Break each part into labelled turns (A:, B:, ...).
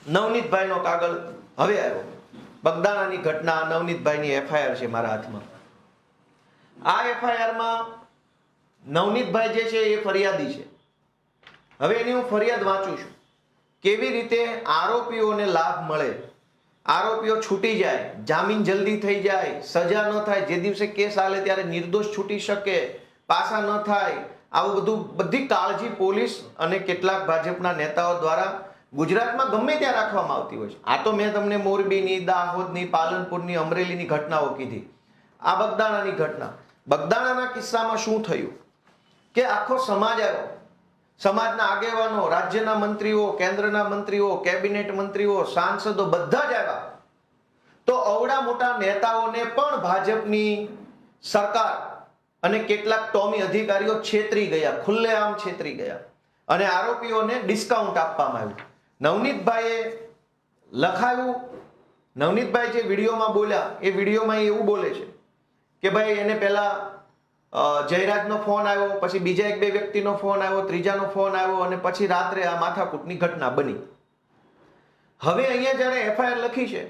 A: નવનીતભાઈનો કાગળ હવે આવ્યો. બગદાણાની ઘટના, નવનીતભાઈની એફઆઈઆર છે મારા હાથમાં. આ એફઆઈઆરમાં નવનીતભાઈ જે છે એ ફરિયાદી છે. હવે એની હું ફરિયાદ વાંચું છું. કેવી રીતે આરોપીઓને લાભ મળે, આરોપીઓ છૂટી જાય, જામીન જલ્દી થઈ જાય, સજા ન થાય, જે દિવસે કેસ હાલે ત્યારે નિર્દોષ છૂટી શકે, પાસા ન થાય, આવું બધું બધી કાળજી પોલીસ અને કેટલાક ભાજપના નેતાઓ દ્વારા ગુજરાતમાં ગમે ત્યાં રાખવામાં આવતી હોય છે. આ તો મેં તમને મોરબીની, દાહોદની, પાલનપુરની, અમરેલીની ઘટનાઓ કીધી. આ બગદાણાની ઘટના. બગદાણાના કિસ્સામાં શું થયું કે આખો સમાજ આવ્યો, સમાજના આગેવાનો, રાજ્યના મંત્રીઓ, કેન્દ્રના મંત્રીઓ, કેબિનેટ મંત્રીઓ, સાંસદો બધા જ આવ્યા. તો અવડા મોટા નેતાઓને પણ ભાજપની સરકાર અને કેટલાક ટોમી અધિકારીઓ છેતરી ગયા, ખુલ્લેઆમ છેતરી ગયા અને આરોપીઓને ડિસ્કાઉન્ટ આપવામાં આવ્યું. નવનીતભાઈએ લખાયું, નવનીતભાઈ જે વિડીયોમાં બોલ્યા એ વિડીયોમાં એવું બોલે છે કે ભાઈ એને પહેલા જયરાજનો ફોન આવ્યો, પછી બીજા એક બે વ્યક્તિનો ફોન આવ્યો, ત્રીજાનો ફોન આવ્યો અને પછી રાત્રે આ માથાકૂટની ઘટના બની. હવે અહીંયા જ્યારે એફઆઈઆર લખી છે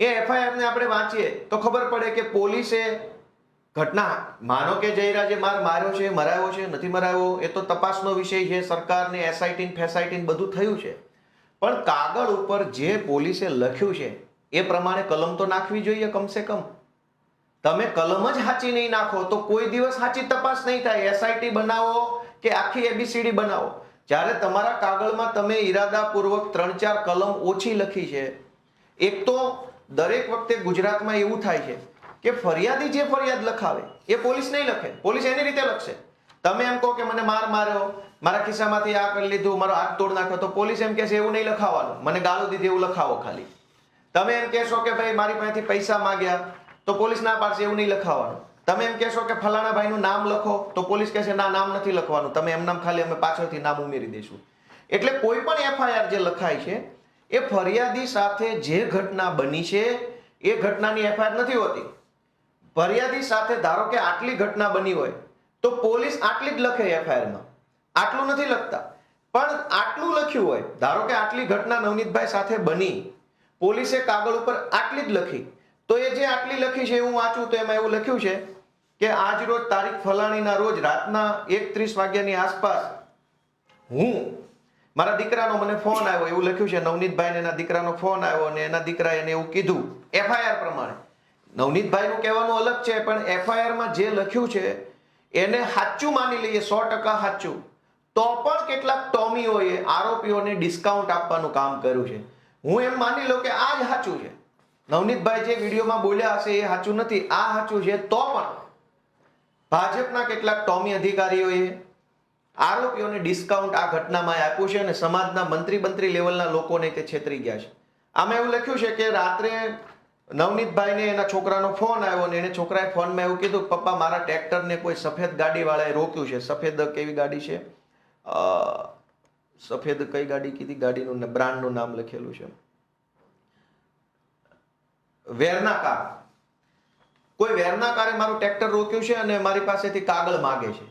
A: એ એફઆઈઆર ને આપણે વાંચીએ તો ખબર પડે કે પોલીસે ઘટના, માનો કે જયરાજે માર્યો છે, મરાયો છે, નથી મરાયો, એ તો તપાસનો વિષય છે. સરકારને એસઆઈટી ફેસાઈટી બધું થયું છે, પણ કાગળ ઉપર જે પોલીસે લખ્યું છે એ પ્રમાણે કલમ તો નાખવી જોઈએ કમસે કમ. તમે કલમ જ સાચી નહીં નાખો તો કોઈ દિવસ સાચી તપાસ નહીં થાય. એસઆઈટી બનાવો કે આખી એબીસીડી બનાવો, જ્યારે તમારા કાગળમાં તમે ઈરાદાપૂર્વક 3-4 કલમ ઓછી લખી છે. એક તો દરેક વખતે ગુજરાતમાં એવું થાય છે કે ફરિયાદી જે ફરિયાદ લખાવે એ પોલીસ નહીં લખે, પોલીસ એની રીતે લખશે. તમે એમ કહો કે મને માર્યો, મારા ખિસ્સામાંથી આ કરી લીધું, મારો હાથ તોડ નાખ્યો, તો પોલીસ એમ કહેશે એવું નહીં લખાવવાનું, મને ગાળો દીધી એવું લખાવો ખાલી. તમે એમ કહેશો કે ભાઈ મારી પાસેથી પૈસા માંગ્યા, તો પોલીસ ના પાડશે એવું નહીં લખાવાનું. તમે એમ કહેશો કે ફલાણા ભાઈનું નામ લખો, તો પોલીસ કહેશે ના, નામ નથી લખવાનું, તમે એમ નામ ખાલી અમે પાછળથી નામ ઉમેરી દઈશું. એટલે કોઈ પણ એફઆઈઆર જે લખાય છે એ ફરિયાદી સાથે જે ઘટના બની છે એ ઘટનાની એફઆઈઆર નથી હોતી. ફરિયાદી સાથે ધારો કે આટલી ઘટના બની હોય તો પોલીસ આટલી જ લખે એફઆઈઆરમાં, આટલું નથી લખતા. પણ આટલું લખ્યું હોય, ધારો કે આટલી ઘટના નવનીતભાઈ સાથે બની, પોલીસે કાગળ ઉપર આટલી જ લખી, તો એ જે આટલી લખી છે હું વાંચું તો એમાં એવું લખ્યું છે કે આજ રોજ તારીખ ફલાણીના રોજ રાતના 1:30 વાગ્યાની આસપાસ મારા દીકરાનો મને ફોન આવ્યો, એવું લખ્યું છે. નવનીતભાઈને એના દીકરાનો ફોન આવ્યો અને એના દીકરાએ એને એવું કીધું એફઆઈઆર પ્રમાણે. નવનીતભાઈનું કહેવાનું અલગ છે, પણ એફઆઈઆરમાં જે લખ્યું છે એને સાચું માની લઈએ, 100% સાચું, તો પણ કેટલાક ટોમીઓએ આરોપીઓને ડિસ્કાઉન્ટ આપવાનું કામ કર્યું છે. હું એમ માની લઉં કે આ જ સાચું છે. નવનીતભાઈ જે વિડીયોમાં બોલ્યા હશે એ સાચું નથી, આ સાચું છે, તો પણ ભાજપના કેટલાક ટોમી અધિકારીઓએ આરોપીઓને ડિસ્કાઉન્ટ આ ઘટનામાં આપ્યું છે અને સમાજના મંત્રી લેવલના લોકોને તે છેતરી ગયા છે. આમાં એવું લખ્યું છે કે રાત્રે નવનીતભાઈને એના છોકરાનો ફોન આવ્યો અને એને છોકરાએ ફોનમાં એવું કીધું, પપ્પા મારા ટ્રેક્ટરને કોઈ સફેદ ગાડીવાળાએ રોક્યું છે. સફેદ કેવી ગાડી છે, સફેદ કઈ ગાડી કીધી, ગાડીનું બ્રાન્ડનું નામ લખેલું છે, વેરના કાર. કોઈ વેરના કારે મારું ટ્રેક્ટર રોક્યું છે અને મારી પાસેથી કાગળ માગે છે.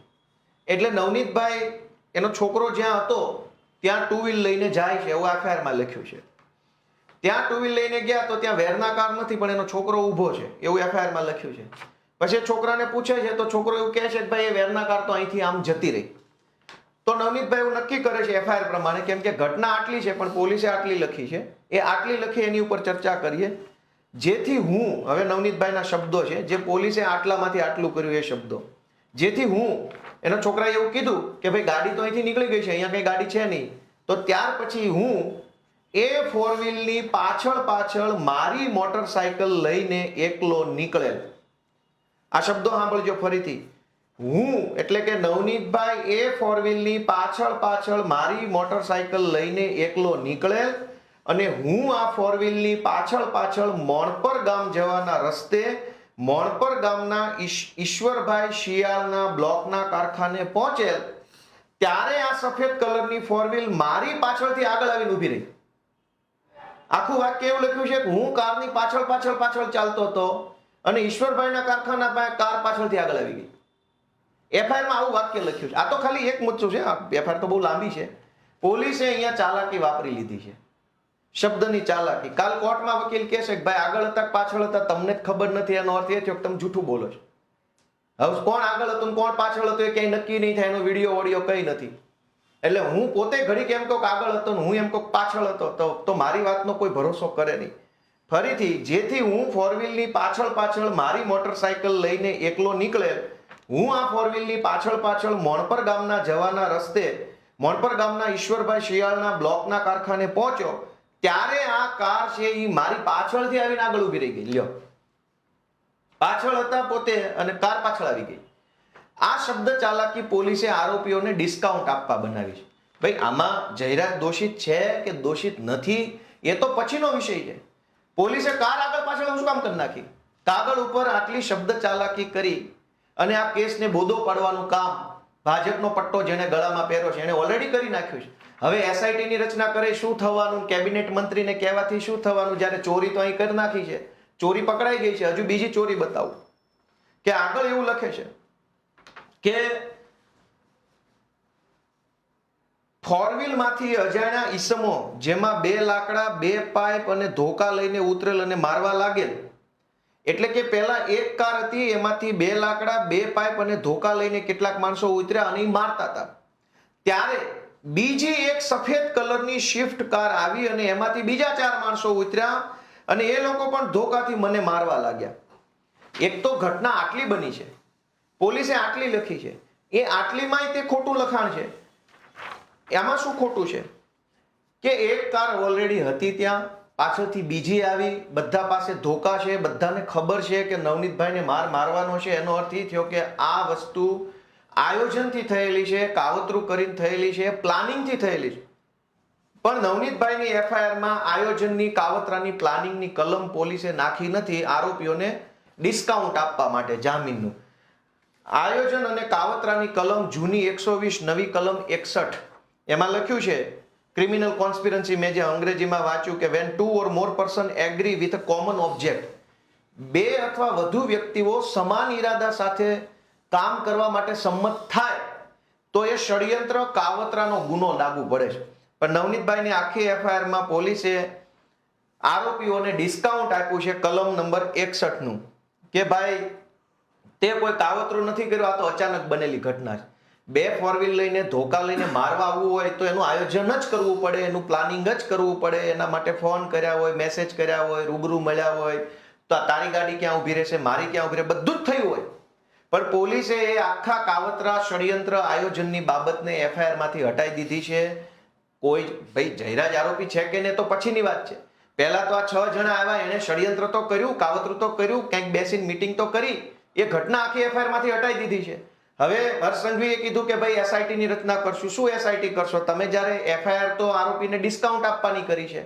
A: એટલે નવનીતભાઈ એનો છોકરો જ્યાં હતો ત્યાં ટુ વ્હીલ લઈને જાય છે, એવું એફઆઈઆરમાં લખ્યું છે. ત્યાં ટુ વ્હીલ લઈને ગયા તો ત્યાં વેરના કાર નથી, પણ એનો છોકરો ઊભો છે, એવું એફઆઈઆરમાં લખ્યું છે. પછી છોકરાને પૂછે છે તો છોકરો એવું કહે છે કે ભાઈ એ વેરના કાર તો અહીંથી આમ જતી રહી. તો નવનીતભાઈ એવું નક્કી કરે છે એફઆઈઆર પ્રમાણે, કેમ કે ઘટના આટલી છે પણ પોલીસે આટલી લખી છે, એ આટલી લખી એની ઉપર ચર્ચા કરીએ. જેથી હું, હવે નવનીતભાઈના શબ્દો છે, જે પોલીસે આટલામાંથી આટલું કર્યું એ શબ્દો, જેથી હું, એના છોકરાએ એવું કીધું કે ભાઈ ગાડી તો અહીંથી નીકળી ગઈ છે, અહીંયા કઈ ગાડી છે નહીં, તો ત્યાર પછી હું એ 4 વ્હીલની પાછળ મારી મોટરસાયકલ લઈને એકલો નીકળેલ. આ શબ્દો સાંભળજો ફરીથી. હું એટલે કે નવનીતભાઈ એ 4 વ્હીલની પાછળ મારી મોટરસાયકલ લઈને એકલો નીકળેલ અને હું આ 4 વ્હીલની પાછળ મોણપર ગામ જવાના રસ્તે મોણપર ગામના ઈશ્વરભાઈ શિયાળના બ્લોકના કારખાને પહોંચેલ ત્યારે આ સફેદ કલરની 4 વ્હીલ મારી પાછળથી આગળ આવીને ઊભી રહી. આખું વાક્ય એવું લખ્યું છે કે હું કારની પાછળ ચાલતો હતો અને ઈશ્વરભાઈના કારખાના પાસે કાર પાછળથી આગળ આવી ગઈ. એફઆઈઆરમાં આવું વાક્ય લખ્યું છે. આ તો ખાલી એક મુદ્દો છે, એફઆઈઆર તો બહુ લાંબી છે. પોલીસે અહીંયા ચાલાકી વાપરી લીધી છે. શબ્દની ચાલાકી. કાલ કોર્ટમાં વકીલ કહેશે કે ભાઈ આગળ હતા પાછળ હતા તમને જ ખબર નથી, એનો અર્થ એ થયો કે તમે જૂઠું બોલો છો. હવે કોણ આગળ હતું કોણ પાછળ હતું એ ક્યાંય નક્કી નહીં થાય, એનો વિડીયો ઓડિયો કઈ નથી. એટલે હું પોતે ઘડીક એમ કહું કે આગળ હતો ને હું એમ કહું પાછળ હતો તો મારી વાતનો કોઈ ભરોસો કરે નહીં. ફરીથી જેથી હું ફોર વ્હીલની પાછળ મારી મોટરસાયકલ લઈને એકલો નીકળે, હું આ ફોર વ્હીલની પાછળ મોણપર ગામના જવાના રસ્તે મોણપર ગામના ઈશ્વરભાઈ શિયાળના બ્લોકના કારખાને પહોંચ્યો ત્યારે આ કાર છે એ મારી પાછળથી આવીને આગળ ઉભી રહી ગઈ. લ્યો, પાછળ હતા પોતે અને કાર પાછળ આવી ગઈ. આ શબ્દ ચાલાકી પોલીસે આરોપીઓને ડિસ્કાઉન્ટ આપવા બનાવી છે. ભાઈ આમાં જયરાજ દોષિત છે કે દોષિત નથી એ તો પછીનો વિષય છે. પોલીસે કાર આગળ પાછળ શું કામ કરી નાખી? કાગળ ઉપર આટલી શબ્દ ચાલાકી કરી અને આ કેસને બોધો પાડવાનું કામ ભાજપનો પટ્ટો જેને ગળામાં પહેર્યો છે એને ઓલરેડી કરી નાખ્યું છે. હવે એસઆઈટી ની રચના કરે શું થવાનું, કેબિનેટ મંત્રીને કહેવાથી શું થવાનું, જ્યારે ચોરી તો અહીં કરી નાખી છે, ચોરી પકડાઈ ગઈ છે, હજુ બીજી ચોરી બતાવું કે આગળ એવું લખે છે કે ફોર વ્હીલ માંથી અજાણ્યા ઈસમો જેમાં 2 લાકડા 2 પાઇપ અને ધોકા લઈને ઉતરેલ અને મારવા લાગેલ. એટલે કે પહેલા એક કાર હતી એમાંથી 2 લાકડા 2 પાઇપ અને ધોકા લઈને કેટલાક માણસો ઉતર્યા અને મારતા હતા. ત્યારે બીજી એક સફેદ કલરની સ્વિફ્ટ કાર આવી અને એમાંથી બીજા 4 માણસો ઉતર્યા અને એ લોકો પણ ધોકાથી મને મારવા લાગ્યા. એક તો ઘટના આટલી બની છે, પોલીસે આટલી લખી છે, એ આટલીમાં તે ખોટું લખાણ છે. એમાં શું ખોટું છે કે એક કાર ઓલરેડી હતી ત્યાં, પાછળથી બીજી આવી, બધા પાસે ધોકા છે, બધાને ખબર છે કે નવનીતભાઈને મારવાનો છે. એનો અર્થ એ થયો કે આ વસ્તુ આયોજનથી થયેલી છે, કાવતરું કરીને થયેલી છે, પ્લાનિંગથી થયેલી છે. પણ નવનીતભાઈની એફઆઈઆરમાં આયોજનની, કાવતરાની, પ્લાનિંગની કલમ પોલીસે નાખી નથી આરોપીઓને ડિસ્કાઉન્ટ આપવા માટે જામીનનું. આયોજન અને કાવતરાની કલમ જૂની 120, નવી કલમ 61, એમાં લખ્યું છે ક્રિમિનલ કોન્સ્પિરન્સી. મેં જે અંગ્રેજીમાં વાંચ્યું કે van 2 or more person agree with a common object, 2 અથવા વધુ વ્યક્તિઓ સમાન ઈરાદા સાથે કામ કરવા માટે સંમત થાય તો એ ષડયંત્ર કાવતરાનો ગુનો લાગુ પડે છે. પણ નવનીતભાઈની આખી એફઆઈઆરમાં પોલીસે આરોપીઓને ડિસ્કાઉન્ટ આપ્યું છે કલમ નંબર 61 નું કે ભાઈ તે કોઈ કાવતરું નથી કર્યું, આ તો અચાનક બનેલી ઘટના છે. 2 ફોર વ્હીલ લઈને ધોકા લઈને મારવા આવવું હોય તો એનું આયોજન જ કરવું પડે, એનું પ્લાનિંગ જ કરવું પડે, એના માટે ફોન કર્યા હોય, મેસેજ કર્યા હોય, રૂબરૂ મળ્યા હોય, તો તારી ગાડી ક્યાં ઊભી રહેશે, મારી ક્યાં ઊભી રહે, બધું જ થયું હોય. પણ પોલીસે એ આખા કાવતરા, ષડયંત્ર, આયોજનની બાબતને એફઆઈઆર માંથી હટાવી દીધી છે. કોઈ ભાઈ જયરાજ આરોપી છે કે નહીં તો પછીની વાત છે. પહેલા તો આ 6 જણા આવ્યા, એને ષડયંત્ર તો કર્યું, કાવતરું તો કર્યું, ક્યાંક બેસીને મીટિંગ તો કરી, એ ઘટના આખી એફઆઈઆર માંથી હટાવી દીધી છે. હવે હર્ષ સંઘવીએ કીધું કે ભાઈ એસઆઈટી ની રચના કરશું. શું એસઆઈટી કરશો તમે? જ્યારે એફઆઈઆર તો આરોપીને ડિસ્કાઉન્ટ આપવાની કરી છે.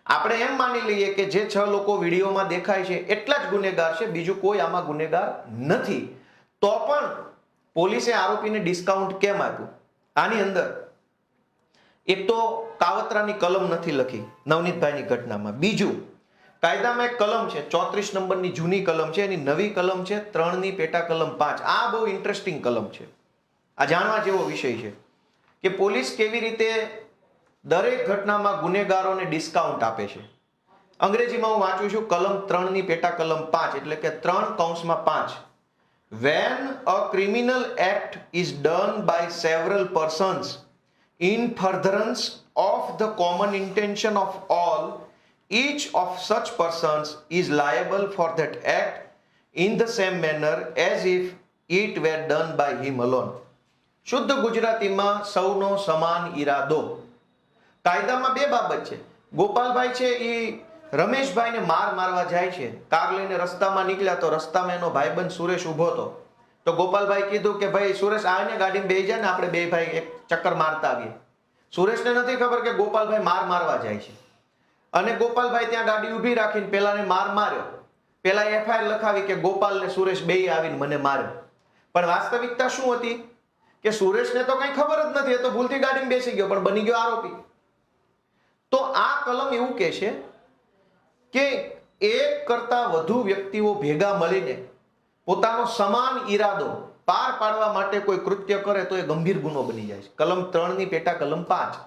A: આપણે એમ માની લઈએ કે જે 6 લોકો વિડીયોમાં દેખાય છે એટલા જ ગુનેગાર છે, બીજું કોઈ આમાં ગુનેગાર નથી. તો પણ પોલીસે આરોપીને ડિસ્કાઉન્ટ કેમ આપ્યું? આની અંદર એક તો કાવતરાની કલમ નથી લખી નવનીતભાઈની ઘટનામાં. બીજું, કાયદામાં એક કલમ છે 34 નંબરની જૂની કલમ છે, એની નવી કલમ છે 3 ની પેટા કલમ 5. આ બહુ ઇન્ટરેસ્ટિંગ કલમ છે, આ જાણવા જેવો વિષય છે કે પોલીસ કેવી રીતે દરેક ઘટનામાં ગુનેગારોને ડિસ્કાઉન્ટ આપે છે. અંગ્રેજીમાં હું વાંચું છું કલમ 3 ની પેટા કલમ 5 એટલે કે 3(5). When a criminal act is done by several persons in furtherance of the common intention of all, each of such persons is liable for that act in the same manner as if it were done by him alone. શુદ્ધ ગુજરાતીમાં સૌનો સમાન ઈરાદો. કાયદામાં 2 બાબત છે. ગોપાલભાઈ છે એ રમેશભાઈને મારવા જાય છે, કાર લઈને રસ્તામાં નીકળ્યા તો રસ્તામાં એનો ભાઈબંધ સુરેશ ઊભો હતો. તો ગોપાલભાઈ કીધું કે ભાઈ સુરેશ આવીને ગાડીમાં બેસી જાય ને આપણે 2 ભાઈ એક ચક્કર મારતા આવીએ. સુરેશને નથી ખબર કે ગોપાલભાઈ મારવા જાય છે અને ગોપાલભાઈ ત્યાં ગાડી ઊભી રાખીને પેલાને માર્યો. પેલા એફઆઈઆર લખાવી કે ગોપાલ ને સુરેશ બેય આવીને મને માર્યો. પણ વાસ્તવિકતા શું હતી કે સુરેશને તો કઈ ખબર જ નથી, એ તો ભૂલથી ગાડીમાં બેસી ગયો પણ બની ગયો આરોપી. તો આ કલમ એવું કહે છે કે એક કરતા વધુ વ્યક્તિઓ ભેગા મળીને પોતાનો સમાન ઈરાદો પાર પાડવા માટે કોઈ કૃત્ય કરે તો એ ગંભીર ગુનો બની જાય છે. કલમ 3 ની પેટા કલમ 5.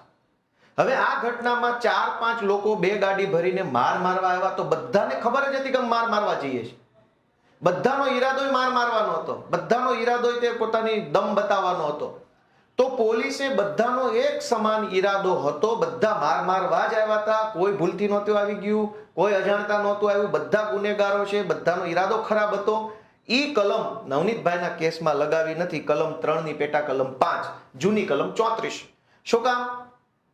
A: હવે આ ઘટનામાં 4-5 લોકો 2 ગાડી ભરીને મારવા આવ્યા તો બધાને ખબર જ હતી કે મારવા જઈએ છે. બધાનો ઈરાદો માર મારવાનો હતો, બધાનો ઈરાદો તે પોતાની દમ બતાવવાનો હતો. તો પોલીસે બધાનો એક સમાન ઈરાદો હતો, બધા મારવા જ આવ્યા હતા. કોઈ ભૂલથી નહોતું આવી ગયું, કોઈ અજાણતા નહોતું આવ્યું, બધા ગુનેગારો છે, બધાનો ઈરાદો ખરાબ હતો. ઈ કલમ નવનીતભાઈના કેસમાં લગાવી નથી, કલમ 3 ની પેટા કલમ 5, જૂની કલમ 34. શું કામ?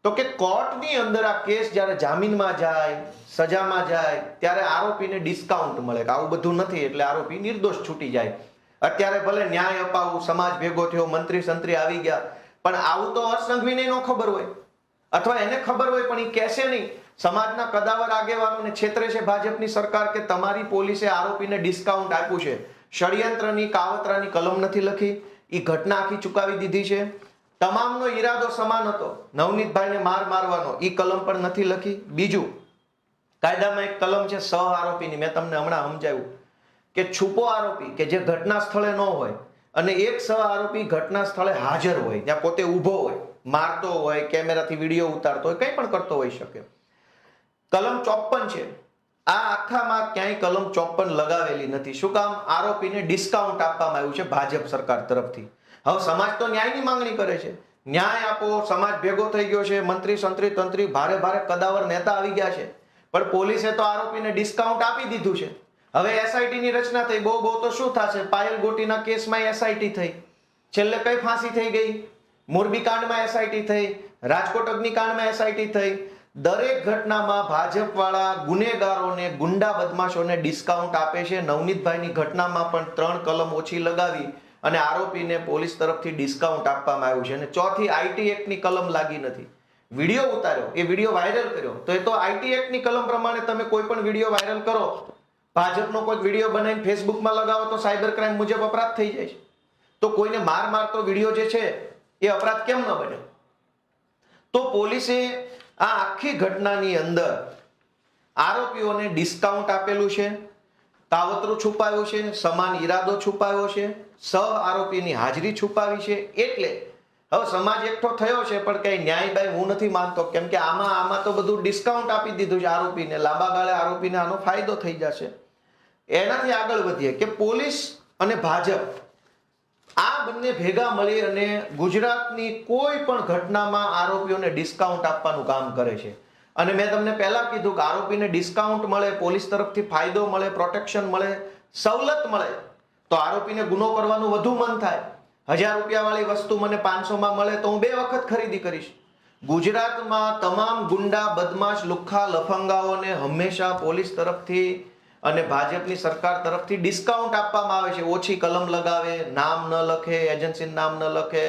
A: તો કે કોર્ટની અંદર આ કેસ જ્યારે જામીનમાં જાય, સજામાં જાય, ત્યારે આરોપીને ડિસ્કાઉન્ટ મળે કે આવું બધું નથી એટલે આરોપી નિર્દોષ છૂટી જાય. અત્યારે ભલે ન્યાય અપાવું, સમાજ ભેગો થયો, મંત્રી સંત્રી આવી ગયા, પણ આવું તો હર્ષ સંઘવીને ન ખબર હોય, અથવા એને ખબર હોય પણ એ કહેશે નહીં. સમાજના કદાવર આગેવાનોને છેતરે છે ભાજપની સરકાર કે તમારી પોલીસે આરોપીને ડિસ્કાઉન્ટ આપ્યું છે. ષડયંત્રની કાવતરાની કલમ નથી લખી, એ ઘટના આખી ચુકાવી દીધી છે. તમામનો ઈરાદો સમાન હતો, નવનીતભાઈને મારવાનો, ઈ કલમ પણ નથી લખી. બીજું, કાયદામાં એક કલમ છે સહ આરોપીની, મેં તમને હમણાં સમજાવ્યું કે છુપો આરોપી કે જે ઘટના સ્થળે ન હોય અને એક સહ આરોપી ઘટના સ્થળે હાજર હોય, ત્યાં પોતે ઊભો હોય, મારતો હોય, કેમેરાથી વિડીયો ઉતારતો હોય, કંઈ પણ કરતો હોઈ શકે. કલમ 54 છે. આ આખામાં ક્યાંય કલમ 54 લગાવેલી નથી. શું કામ? આરોપીને ડિસ્કાઉન્ટ આપવામાં આવ્યું છે ભાજપ સરકાર તરફથી. હવે સમાજ તો ન્યાયની માંગણી કરે છે, ન્યાય આપો, સમાજ ભેગો થઈ ગયો છે, મંત્રી સંત્રી તંત્રી ભારે કદાવર નેતા આવી ગયા છે, પણ પોલીસે તો આરોપીને ડિસ્કાઉન્ટ આપી દીધું છે. હવે એસઆઈટી ની રચના થઈ, બહુ તો શું થશે? પાયલ ગોટીના કેસમાં એસઆઈટી થઈ, છેલ્લે કઈ ફાંસી થઈ ગઈ, મોરબી કાંડમાં એસઆઈટી થઈ, રાજકોટ અગ્નિકાંડમાં એસઆઈટી થઈ. દરેક ઘટનામાં ભાજપ વાળા ગુનેગારોને, ગુંડા બદમાશોને ડિસ્કાઉન્ટ આપે છે. નવનીતભાઈની ઘટનામાં પણ 3 કલમ ઓછી લગાવી અને આરોપીને પોલીસ તરફથી ડિસ્કાઉન્ટ આપવામાં આવ્યું છે. અને ચોથી આઈટી એક્ટની કલમ લાગી નથી. વિડીયો ઉતાર્યો, એ વિડીયો વાયરલ કર્યો, તો એ તો આઈટી એક્ટની કલમ પ્રમાણે તમે કોઈ પણ વિડીયો વાયરલ કરો, ભાજપનો કોઈ વિડીયો બનાવીને ફેસબુકમાં લગાવો તો સાયબર ક્રાઇમ મુજબ અપરાધ થઈ જાય છે. તો કોઈને મારતો વિડીયો જે છે એ અપરાધ કેમ ન બને? તો પોલીસે આ આખી ઘટનાની અંદર આરોપીઓને ડિસ્કાઉન્ટ આપેલું છે, કાવતરું છુપાવ્યું છે, સમાન ઈરાદો છુપાવ્યો છે, સહ આરોપીની હાજરી છુપાવી છે. એટલે હવે સમાજ એકઠો થયો છે, પણ કઈ ન્યાય બાય હું નથી માનતો, કેમ કે આમાં તો બધું ડિસ્કાઉન્ટ આપી દીધું છે આરોપીને. લાંબા ગાળે આરોપીને આનો ફાયદો થઈ જશે. એનાથી આગળ વધીએ કે પોલીસ અને ભાજપ આ બંને ભેગા મળી અને ગુજરાતની કોઈ પણ ઘટનામાં આરોપીઓને ડિસ્કાઉન્ટ આપવાનું કામ કરે છે. અને મેં તમને પહેલા કીધું કે આરોપીને ડિસ્કાઉન્ટ મળે, પોલીસ તરફથી ફાયદો મળે, પ્રોટેક્શન મળે, સવલત મળે, તો આરોપીને ગુનો કરવાનું વધુ મન થાય. 1000 રૂપિયા વાળી વસ્તુ મને 500 મળે તો હું 2 વખત ખરીદી કરીશ. ગુજરાતમાં તમામ ગુંડા, બદમાશ, લુખ્ખા, લફંગાઓને હંમેશા પોલીસ તરફથી અને ભાજપની સરકાર તરફથી ડિસ્કાઉન્ટ આપવામાં આવે છે. ઓછી કલમ લગાવે, નામ ન લખે, એજન્સીનું નામ ન લખે,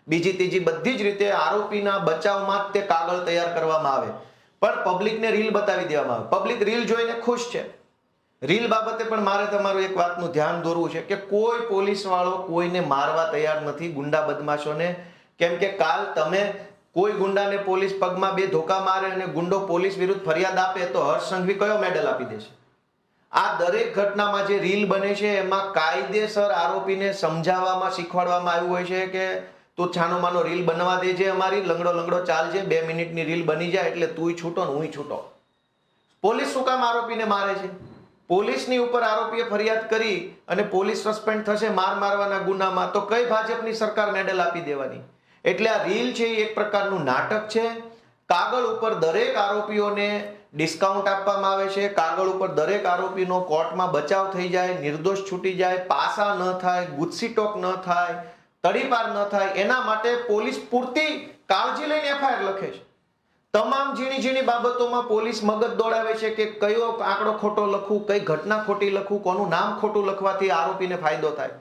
A: બીજી ત્રીજી બધી જ રીતે આરોપીના બચાવમાં જ તે કાગળ તૈયાર કરવામાં આવે. પણ પબ્લિકને રીલ બતાવી દેવામાં આવે. પબ્લિક રીલ જોઈને ખુશ છે. રીલ બાબતે પણ મારે તમારું એક વાતનું ધ્યાન દોરવું છે કે કોઈ પોલીસ વાળો કોઈને મારવા તૈયાર નથી, ગુંડા બદમાશોને. કેમ કે કાલ તમે કોઈ ગુંડાને પોલીસ પગમાં 2 ધોકા મારે અને ગુંડો પોલીસ વિરુદ્ધ ફરિયાદ આપે તો હર્ષ સંઘવી કયો મેડલ આપી દેશે? આ દરેક ઘટનામાં જે રીલ બને છે એમાં કાયદેસર આરોપીને સમજાવવામાં, શીખવાડવામાં આવ્યું હોય છે કે તું છાનો માનો રીલ બનવા દેજે, અમારી લંગડો ચાલજે, 2 મિનિટની રીલ બની જાય એટલે તુંય છૂટો ને હુંય છૂટો. પોલીસ શું કામ આરોપીને મારે છે? પોલીસની ઉપર આરોપીએ ફરિયાદ કરી અને પોલીસ સસ્પેન્ડ થશે મારવાના ગુનામાં, તો કઈ ભાજપની સરકાર મેડલ આપી દેવાની? એટલે આ રીલ છે એ એક પ્રકારનું નાટક છે. કાગળ ઉપર દરેક આરોપીઓને ડિસ્કાઉન્ટ આપવામાં આવે છે, કાગળ ઉપર દરેક આરોપીનો કોર્ટમાં બચાવ થઈ જાય, નિર્દોષ છૂટી જાય, પાસા ન થાય, ગુસ્સીટોક ન થાય, તડીપાર ન થાય, એના માટે પોલીસ પૂરતી કાળજી લઈને એફઆઈઆર લખે છે. તમામ ઝીણી બાબતોમાં પોલીસ મગજ દોડાવે છે કે કયો આંકડો ખોટો લખવું, કઈ ઘટના ખોટી લખવું, કોનું નામ ખોટું લખવાથી આરોપીને ફાયદો થાય.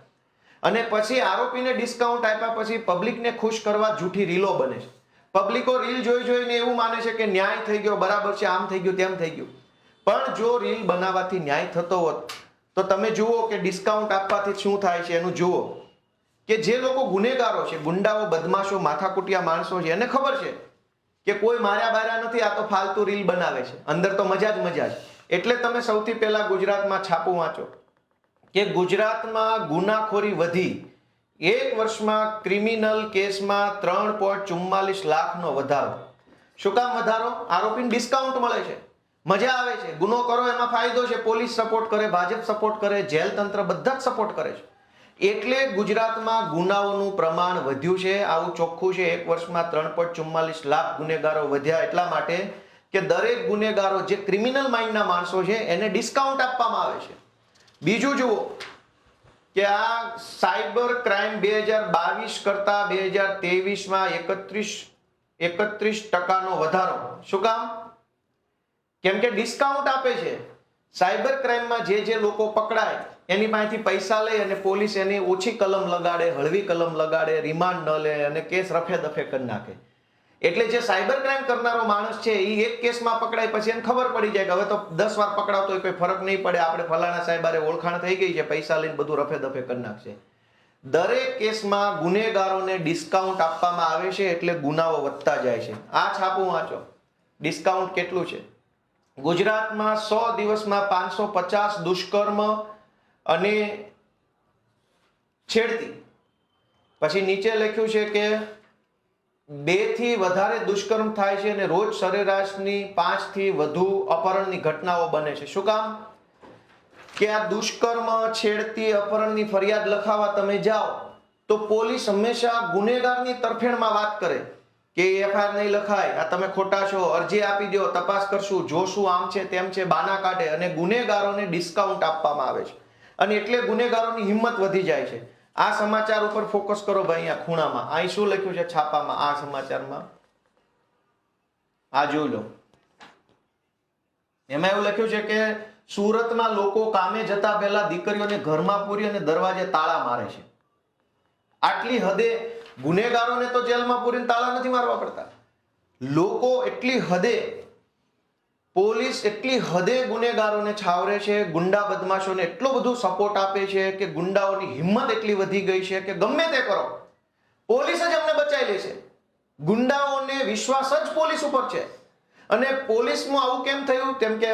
A: અને પછી આરોપીને ડિસ્કાઉન્ટ આપ્યા પછી પબ્લિકને ખુશ કરવા જૂઠી રીલો બને છે. પબ્લિકો રીલ જોઈને એવું માને છે કે ન્યાય થઈ ગયો, બરાબર છે, આમ થઈ ગયું, તેમ થઈ ગયું. પણ જો રીલ બનાવવાથી ન્યાય થતો હોત તો તમે જુઓ કે ડિસ્કાઉન્ટ આપવાથી શું થાય છે એનું જુઓ. કે જે લોકો ગુનેગારો છે, ગુંડાઓ, બદમાશો, માથાકૂટિયા માણસો છે, એને ખબર છે કે કોઈ માર્યા બાર્યા નથી, આ તો ફાલતુ રીલ બનાવે છે, અંદર તો મજા જ. એટલે તમે સૌથી પહેલા ગુજરાતમાં છાપું વાંચો કે ગુજરાતમાં ગુનાખોરી વધી, 1 વર્ષમાં ક્રિમિનલ કેસમાં 3.44 લાખનો વધારો. શું કામ વધારો? આરોપીને ડિસ્કાઉન્ટ મળે છે, મજા આવે છે, ગુનો કરો એમાં ફાયદો છે, પોલીસ સપોર્ટ કરે, ભાજપ સપોર્ટ કરે, જેલ તંત્ર બધા જ સપોર્ટ કરે છે. એટલે ગુજરાતમાં ગુનાઓનું પ્રમાણ વધ્યું છે. આવું ચોખ્ખું છે. 1 વર્ષમાં 3.44 લાખ ગુનેગારો વધ્યા એટલા માટે કે દરેક ગુનેગારો જે ક્રિમિનલ માઇન્ડના માણસો છે એને ડિસ્કાઉન્ટ આપવામાં આવે છે. બીજું જુઓ કે આ સાયબર ક્રાઇમ 2022 કરતા 2023માં 31% વધારો. શું કામ? કેમ કે ડિસ્કાઉન્ટ આપે છે. સાયબર ક્રાઇમમાં જે લોકો પકડાય એની પાસેથી પૈસા લે અને પોલીસ એની ઓછી કલમ લગાડે, હળવી કલમ લગાડે, રિમાન્ડ ન લે અને કેસ રફે દફે કરી નાખે. એટલે જે સાયબર ક્રાઇમ કરનારો માણસ છે એ એક કેસમાં પકડાય પછી એને ખબર પડી જાય કે હવે તો 10 વાર પકડાતો હોય કોઈ ફરક નહીં પડે, આપણે ફલાણા સાહેબારે ઓળખાણ થઈ ગઈ છે, પૈસા લઈને બધું રફે દફે કરી નાખશે. દરેક કેસમાં ગુનેગારોને ડિસ્કાઉન્ટ આપવામાં આવે છે એટલે ગુનાઓ વધતા જાય છે. આ છાપું વાંચો, ડિસ્કાઉન્ટ કેટલું છે. ગુજરાતમાં 100 દિવસમાં 550 દુષ્કર્મ અને છેડતી. પછી નીચે લખ્યું છે કે 2 થી વધારે દુષ્કર્મ થાય છે અને રોજ સરેરાશની 5 થી વધુ અપહરણની ઘટનાઓ બને છે. શું કામ? કે આ દુષ્કર્મ, છેડતી, અપહરણની ફરિયાદ લખાવવા તમે જાઓ તો પોલીસ હંમેશા ગુનેગારની તરફેણમાં વાત કરે કે એફઆઈઆર નહીં લખાય, આ તમે ખોટા છો, અરજી આપી દો, તપાસ કરશું, જોશું, આમ છે તેમ છે, બાના કાઢે અને ગુનેગારોને ડિસ્કાઉન્ટ આપવામાં આવે છે. અને એટલે ગુનેગારોની હિંમત વધી જાય છે. આ સમાચાર ઉપર ફોકસ કરો ભાઈ. અહીંયા ખૂણામાં અહીં શું લખ્યું છે છાપામાં? આ સમાચારમાં આ જોઈ લો. એમાં એવું લખ્યું છે કે સુરતમાં લોકો કામે જતા પહેલા દીકરીઓને ઘરમાં પૂરી અને દરવાજે તાળા મારે છે. આટલી હદે ગુનેગારોને તો જેલમાં પૂરીને તાળા નથી મારવા પડતા. લોકો એટલી હદે, પોલીસ એટલી હદે ગુનેગારોને છાવરે છે, ગુંડા બદમાશોને એટલો બધો સપોર્ટ આપે છે કે ગુંડાઓની હિંમત એટલી વધી ગઈ છે કે ગમે તે કરો પોલીસ જ અમને બચાવી લે છે. ગુંડાઓને વિશ્વાસ જ પોલીસ ઉપર છે. અને પોલીસમાં આવું કેમ થયું? તેમ કે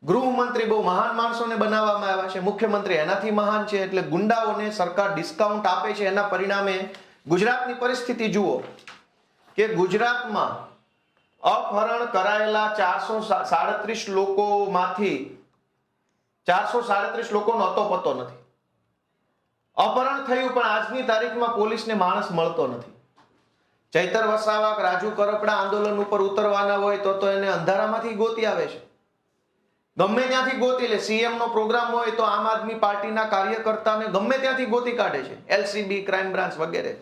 A: ગૃહમંત્રી બહુ મહાન માણસોને બનાવવામાં આવ્યા છે, મુખ્યમંત્રી એનાથી મહાન છે, એટલે ગુંડાઓને સરકાર ડિસ્કાઉન્ટ આપે છે. એના પરિણામે ગુજરાતની પરિસ્થિતિ જુઓ કે ગુજરાતમાં અપહરણ કરાયેલા 437 લોકોમાંથી 437 લોકોનો અતોપતો નથી. અપહરણ થયું પણ આજની તારીખમાં પોલીસને માણસ મળતો નથી. ચૈતર વસાવા, રાજુ કરપડા આંદોલન ઉપર ઉતરવાના હોય તો એને અંધારામાંથી ગોતી આવે છે, ગમે ત્યાંથી ગોતી લે. સીએમ નો પ્રોગ્રામ હોય તો આમ આદમી પાર્ટીના કાર્યકર્તાને ગમે ત્યાંથી ગોતી કાઢે છે, એલસીબી, ક્રાઇમ બ્રાન્ચ વગેરે.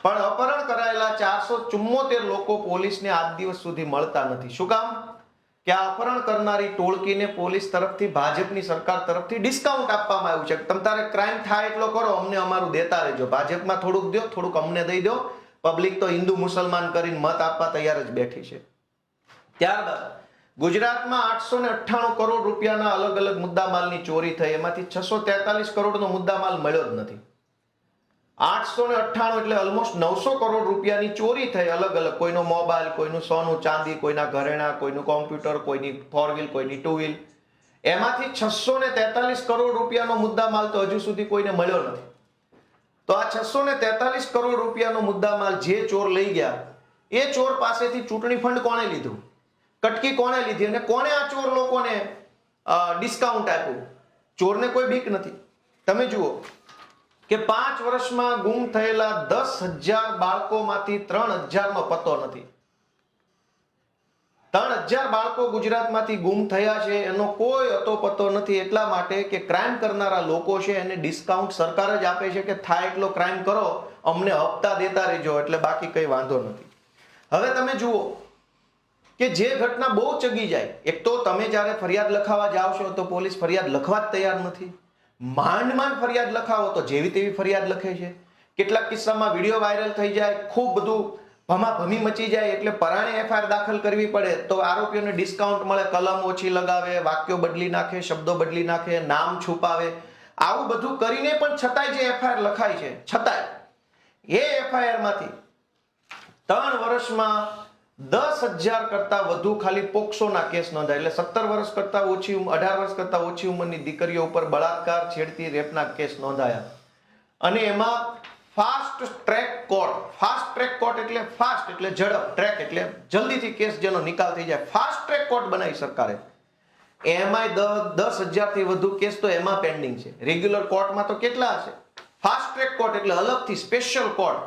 A: પણ અપહરણ કરાયેલા 474 લોકો પોલીસને આજ દિવસ સુધી મળતા નથી. શું કામ? કે આ અપહરણ કરનારી ટોળકીને પોલીસ તરફથી, ભાજપની સરકાર તરફથી ડિસ્કાઉન્ટ આપવામાં આવ્યું છે. તમે તારે ક્રાઇમ થાય એટલો કરો, અમને અમારું દેતા રહેજો. ભાજપમાં થોડુંક દો, થોડુંક અમને દઈ દો. પબ્લિક તો હિન્દુ મુસલમાન કરીને મત આપવા તૈયાર જ બેઠી છે. ત્યારબાદ ગુજરાતમાં 898 કરોડ રૂપિયાના અલગ અલગ મુદ્દામાલની ચોરી થઈ. એમાંથી 643 કરોડનો મુદ્દામાલ મળ્યો જ નથી. 898 એટલે ઓલમોસ્ટ 900 કરોડ રૂપિયાની ચોરી થઈ. અલગ અલગ, કોઈનો મોબાઈલ, કોઈનું સોનું ચાંદી, કોઈના ઘરેણા, કોઈનું કોમ્પ્યુટર, કોઈની 4 વ્હીલ, કોઈની 2 વ્હીલ. એમાંથી 643 કરોડ રૂપિયાનો મુદ્દામાલ તો હજુ સુધી કોઈને મળ્યો નથી. તો આ 643 કરોડ રૂપિયાનો મુદ્દામાલ જે ચોર લઈ ગયા, એ ચોર પાસેથી ચૂંટણી ફંડ કોણે લીધું, કટકી કોણે લીધી અને કોણે આ ચોર લોકોને ડિસ્કાઉન્ટ આપ્યું? ચોરને કોઈ બીક નથી. તમે જુઓ કે 5 વર્ષમાં ગુમ થયેલા 10,000 બાળકોમાંથી 3,000નો પતો નથી. 3,000 બાળકો ગુજરાતમાંથી ગુમ થયા છે, એનો કોઈ અતોપતો નથી. એટલા માટે કે ક્રાઇમ કરનારા લોકો છે એને ડિસ્કાઉન્ટ સરકાર જ આપે છે કે થાય એટલો ક્રાઇમ કરો, અમને હપ્તા દેતા રહેજો, એટલે બાકી કઈ વાંધો નથી. હવે તમે જુઓ કે જે ઘટના બહુ ચગી જાય. એક તો તમે જ્યારે ફરિયાદ લખાવા જાઓ છો તો પોલીસ ફરિયાદ લખવા જ તૈયાર નથી. માંડ ફરિયાદ લખાવો તો જેવી તેવી ફરિયાદ લખે છે. કેટલાક કિસ્સામાં વિડીયો વાયરલ થઈ જાય, ખૂબ બધું ભમાભમી મચી જાય, એટલે પરાણે એફઆઈઆર દાખલ કરવી પડે તો આરોપીઓને ડિસ્કાઉન્ટ મળે, કલમ ઓછી લગાવે, વાક્યો બદલી નાખે, શબ્દો બદલી નાખે, નામ છુપાવે. આવું બધું કરીને પણ છતાંય જે એફઆઈઆર લખાય છે, છતાંય એ એફઆઈઆર માંથી 3 વર્ષમાં 10,000 કરતા વધુ ખાલી પોક્સોના કેસ નોંધાય. એટલે 17 વર્ષ કરતા ઓછી, 18 વર્ષ કરતા ઓછી ઉંમરની દીકરીઓ ઉપર બળાત્કાર, છેડતી, રેપના કેસ નોંધાયા. અને એમાં fast track court. Fast track court એટલે ફાસ્ટ એટલે ઝડપ, ટ્રેક એટલે જલ્દીથી કેસ જેનો નિકાલ થઈ જાય. ફાસ્ટ ટ્રેક કોર્ટ બનાવી સરકારે. એમાંય 10,000 થી વધુ કેસ તો એમાં પેન્ડિંગ છે. રેગ્યુલર કોર્ટમાં તો કેટલા હશે? ફાસ્ટ ટ્રેક કોર્ટ એટલે અલગથી સ્પેશિયલ કોર્ટ.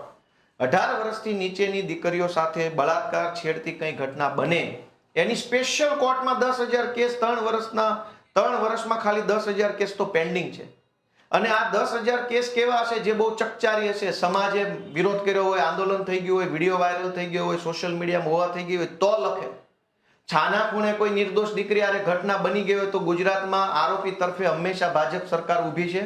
A: 18 વર્ષથી નીચેની દીકરીઓ સાથે બળાત્કાર, છેડતી કઈ ઘટના બને એની સ્પેશિયલ કોર્ટમાં 10,000 કેસ, 3 વર્ષમાં ખાલી 10,000 કેસ તો પેન્ડિંગ છે. અને આ 10,000 કેસ કેવા હશે? જે બહુ ચકચારી હશે, સમાજે વિરોધ કર્યો હોય, આંદોલન થઈ ગયું હોય, વિડીયો વાયરલ થઈ ગયો હોય, સોશિયલ મીડિયામાં હોવા થઈ ગઈ હોય તો લખે. છાના ખૂણે કોઈ નિર્દોષ દીકરી આરે ઘટના બની ગઈ હોય તો ગુજરાતમાં આરોપી તરફે હંમેશા ભાજપ સરકાર ઊભી છે.